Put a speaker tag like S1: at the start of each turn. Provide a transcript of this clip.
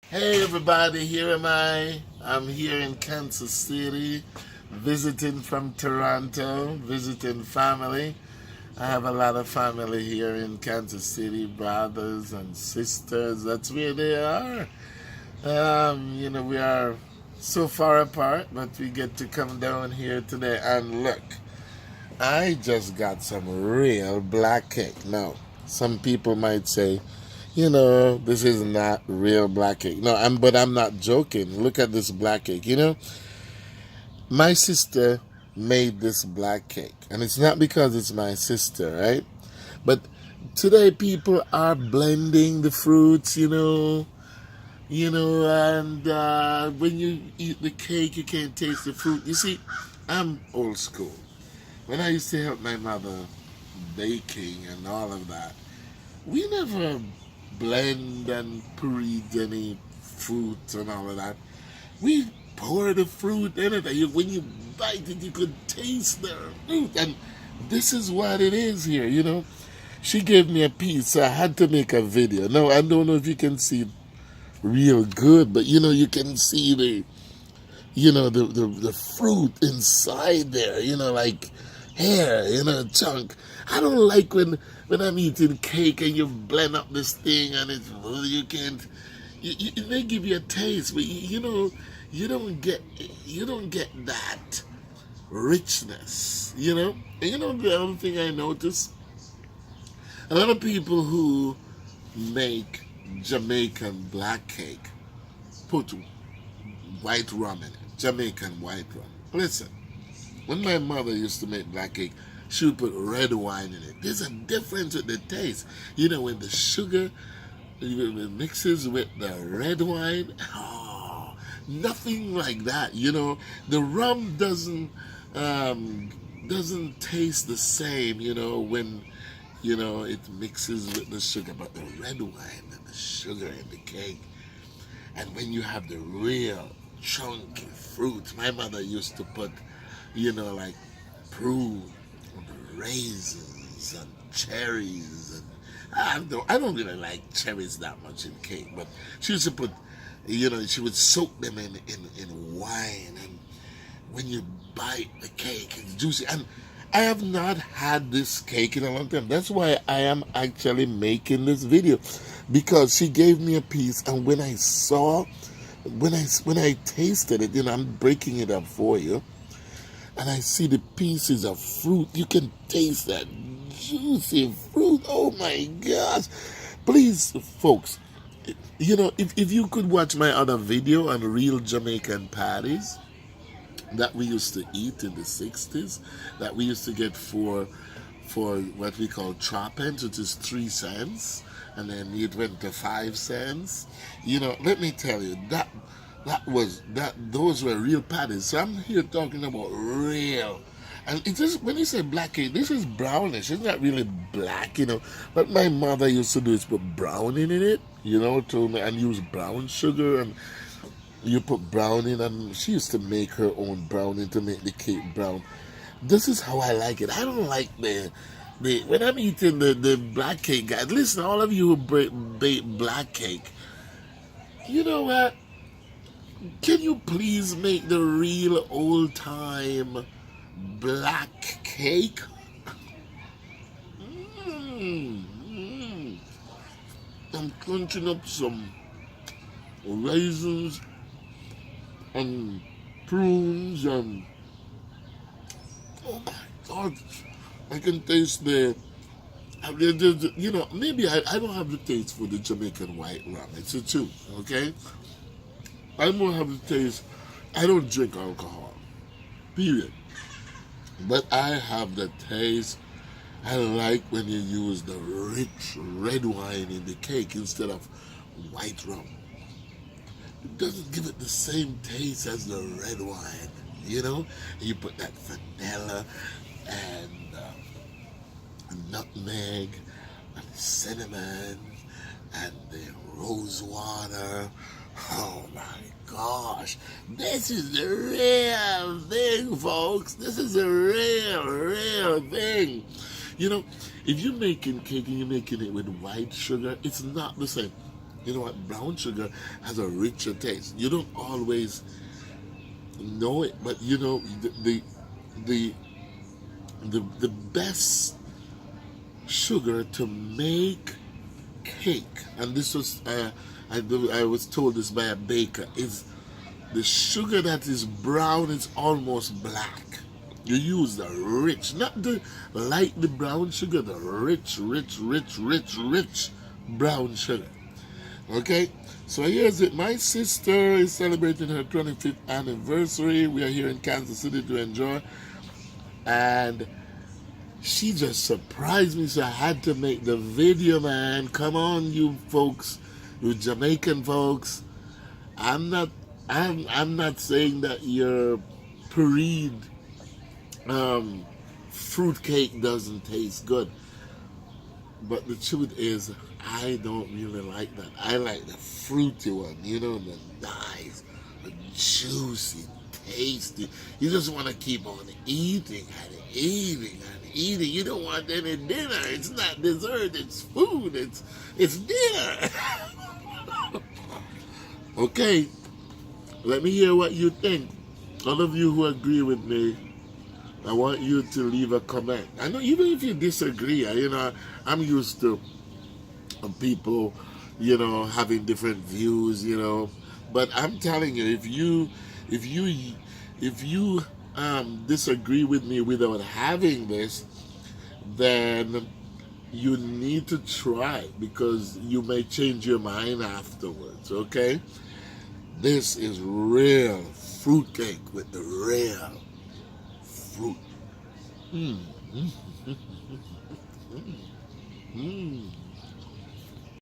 S1: Hey everybody, here am I. I'm here in Kansas City, visiting from Toronto, visiting family. I have a lot of family here in Kansas City, brothers and sisters. That's where they are. We are so far apart, but we get to come down here today. And look, I just got some real black cake. Now, some people might say, this is not real black cake. No, but I'm not joking. Look at this black cake. My sister made this black cake, and it's not because it's my sister, right? But today people are blending the fruits, and when you eat the cake, you can't taste the fruit. You see, I'm old school. When I used to help my mother baking and all of that, we never blend and pureed any fruit and all of that. We pour the fruit in it, and when you bite it, you could taste the fruit. And this is what it is here. She gave me a piece, so I had to make a video. Now, I don't know if you can see it real good, but you can see the fruit inside there, like hair, chunk. I don't like when I'm eating cake and you blend up this thing and you can't. They give you a taste, but you don't get that richness, And the other thing I noticed, a lot of people who make Jamaican black cake put white rum in it. Jamaican white rum. Listen, when my mother used to make black cake, she would put red wine in it. There's a difference with the taste. When the sugar mixes with the red wine, nothing like that. The rum doesn't taste the same, when it mixes with the sugar, but the red wine and the sugar in the cake, and when you have the real chunky fruit, my mother used to put, like prune, raisins and cherries, and I don't really like cherries that much in cake, but she used to put, she would soak them in wine, and when you bite the cake, it's juicy. And I have not had this cake in a long time. That's why I am actually making this video, because she gave me a piece, and when I tasted it, I'm breaking it up for you, and I see the pieces of fruit. You can taste that juicy fruit. Oh my gosh. Please, folks, if you could watch my other video on real Jamaican patties that we used to eat in the 60s, that we used to get for what we call choppence, which is 3 cents, and then it went to 5 cents. Let me tell you, those were real patties. So I'm here talking about real. And it is, when you say black cake, this is brownish. It's not really black, What my mother used to do is put browning in it, and use brown sugar, and you put browning, and she used to make her own browning to make the cake brown. This is how I like it. I don't like the when I'm eating the black cake, guys. Listen, all of you who bake black cake, you know what? Can you please make the real old time black cake? I'm crunching up some raisins and prunes, and oh my God, I can taste maybe I don't have the taste for the Jamaican white rum. It's a 2, okay? I don't have the taste. I don't drink alcohol, period. But I have the taste. I like when you use the rich red wine in the cake instead of white rum. It doesn't give it the same taste as the red wine, You put that vanilla and nutmeg and cinnamon and the rose water. Oh my gosh, this is the real thing, folks. This is the real thing. If you're making cake and you're making it with white sugar, it's not the same. You know what? Brown sugar has a richer taste. You don't always know it, but you know the the best sugar to make cake, and this was I was told this by a baker, is the sugar that is brown is almost black. You use the rich, not the like the brown sugar, the rich brown sugar. Okay, so here's it. My sister is celebrating her 25th anniversary. We are here in Kansas City to enjoy, and she just surprised me, so I had to make the video, man. Come on, you folks, you Jamaican folks. I'm not, I'm not saying that your pureed fruit cake doesn't taste good, but the truth is, I don't really like that. I like the fruity one, you know, the nice, the juicy, tasty. You just want to keep on eating and eating and eating. You don't want any dinner. It's not dessert. It's food. It's dinner. Okay, let me hear what you think. All of you who agree with me, I want you to leave a comment. I know even if you disagree, you know, I'm used to people, you know, having different views, you know. But I'm telling you, if you disagree with me without having this, then you need to try, because you may change your mind afterwards. Okay, this is real fruitcake with the real fruit. Mm. Mm. Mm.